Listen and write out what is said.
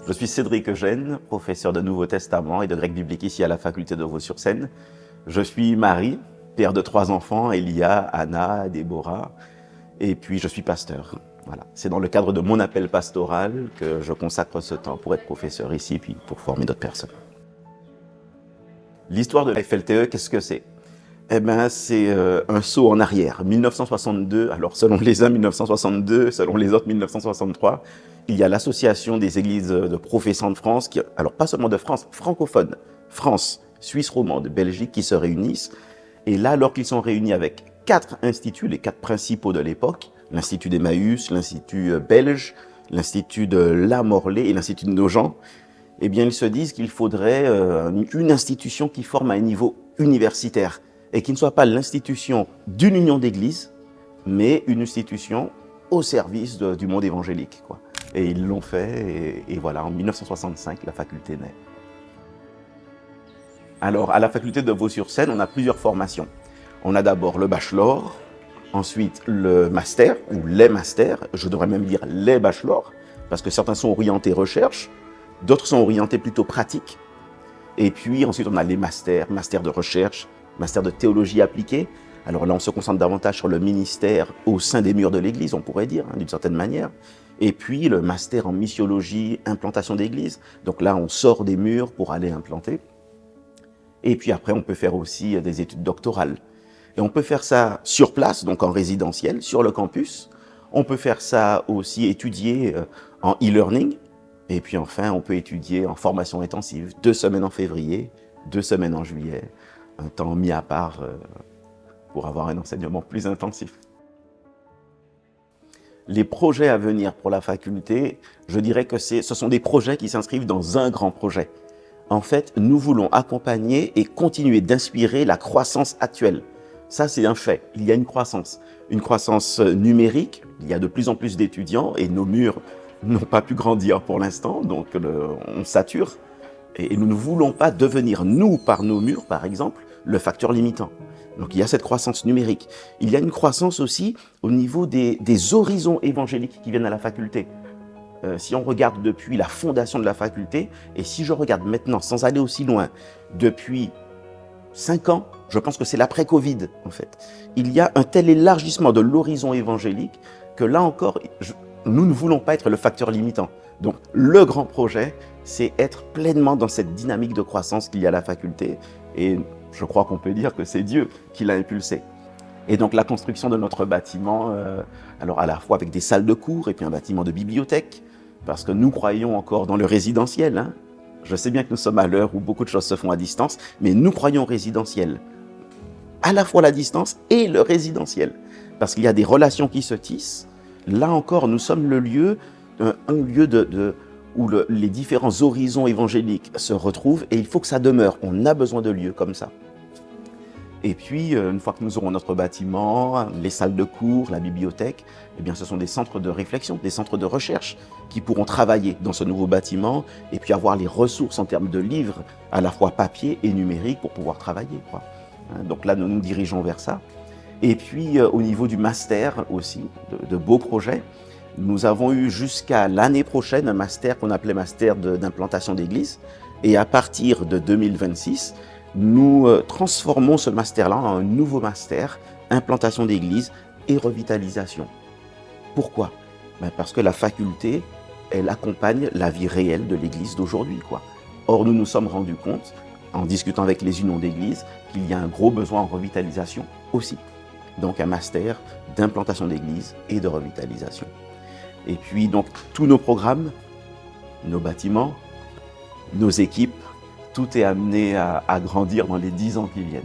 Je suis Cédric Eugène, professeur de Nouveau Testament et de grec biblique ici à la faculté de Vaux-sur-Seine. Je suis mari, père de 3 enfants, Elia, Anna, Déborah, et puis je suis pasteur. Voilà. C'est dans le cadre de mon appel pastoral que je consacre ce temps pour être professeur ici, puis pour former d'autres personnes. L'histoire de la FLTE, qu'est-ce que c'est? Eh bien, c'est un saut en arrière. 1962, alors selon les uns 1962, selon les autres 1963, il y a l'Association des églises de professants de France, qui, alors pas seulement de France, francophone, France, Suisse romande, Belgique, qui se réunissent. Et là, alors qu'ils sont réunis avec 4 instituts, les 4 principaux de l'époque, l'Institut d'Emmaüs, l'Institut belge, l'Institut de La Morlaix et l'Institut de Nogent, eh bien, ils se disent qu'il faudrait une institution qui forme à un niveau universitaire et qui ne soit pas l'institution d'une union d'églises, mais une institution au service du monde évangélique, quoi. Et ils l'ont fait, et voilà, en 1965, la faculté naît. Alors, à la faculté de Vaux-sur-Seine, on a plusieurs formations. On a d'abord le bachelor, ensuite le master, ou les masters, je devrais même dire les bachelors, parce que certains sont orientés recherche, d'autres sont orientés plutôt pratique. Et puis ensuite, on a les masters, master de recherche, master de théologie appliquée. Alors là, on se concentre davantage sur le ministère au sein des murs de l'Église, on pourrait dire, d'une certaine manière. Et puis le master en missiologie, implantation d'église. Donc là, on sort des murs pour aller implanter. Et puis après, on peut faire aussi des études doctorales. Et on peut faire ça sur place, donc en résidentiel, sur le campus. On peut faire ça aussi étudier en e-learning. Et puis enfin, on peut étudier en formation intensive, 2 semaines en février, 2 semaines en juillet, un temps mis à part pour avoir un enseignement plus intensif. Les projets à venir pour la faculté, je dirais que ce sont des projets qui s'inscrivent dans un grand projet. En fait, nous voulons accompagner et continuer d'inspirer la croissance actuelle. Ça, c'est un fait. Il y a une croissance numérique. Il y a de plus en plus d'étudiants et nos murs n'ont pas pu grandir pour l'instant, donc on sature. Et nous ne voulons pas devenir, nous, par nos murs, par exemple, le facteur limitant. Donc il y a cette croissance numérique. Il y a une croissance aussi au niveau des horizons évangéliques qui viennent à la faculté. Si on regarde depuis la fondation de la faculté, et si je regarde maintenant, sans aller aussi loin, depuis 5 ans, je pense que c'est l'après-Covid, en fait. Il y a un tel élargissement de l'horizon évangélique que là encore, nous ne voulons pas être le facteur limitant. Donc le grand projet, c'est être pleinement dans cette dynamique de croissance qu'il y a à la faculté. Et je crois qu'on peut dire que c'est Dieu qui l'a impulsé. Et donc la construction de notre bâtiment, alors à la fois avec des salles de cours et puis un bâtiment de bibliothèque, parce que nous croyons encore dans le résidentiel, hein. Je sais bien que nous sommes à l'heure où beaucoup de choses se font à distance, mais nous croyons au résidentiel. À la fois la distance et le résidentiel. Parce qu'il y a des relations qui se tissent. Là encore, nous sommes le lieu, un lieu où les différents horizons évangéliques se retrouvent et il faut que ça demeure. On a besoin de lieux comme ça. Et puis, une fois que nous aurons notre bâtiment, les salles de cours, la bibliothèque, eh bien, ce sont des centres de réflexion, des centres de recherche qui pourront travailler dans ce nouveau bâtiment et puis avoir les ressources en termes de livres, à la fois papier et numérique, pour pouvoir travailler, quoi. Donc là, nous nous dirigeons vers ça. Et puis, au niveau du master aussi, de beaux projets, nous avons eu jusqu'à l'année prochaine un master qu'on appelait master d'implantation d'église. Et à partir de 2026, nous transformons ce master-là en un nouveau master, implantation d'église et revitalisation. Pourquoi? Parce que la faculté, elle accompagne la vie réelle de l'église d'aujourd'hui, quoi. Or, nous nous sommes rendus compte, en discutant avec les unions d'église, qu'il y a un gros besoin en revitalisation aussi. Donc un master d'implantation d'église et de revitalisation. Et puis donc tous nos programmes, nos bâtiments, nos équipes, tout est amené à grandir dans les 10 ans qui viennent.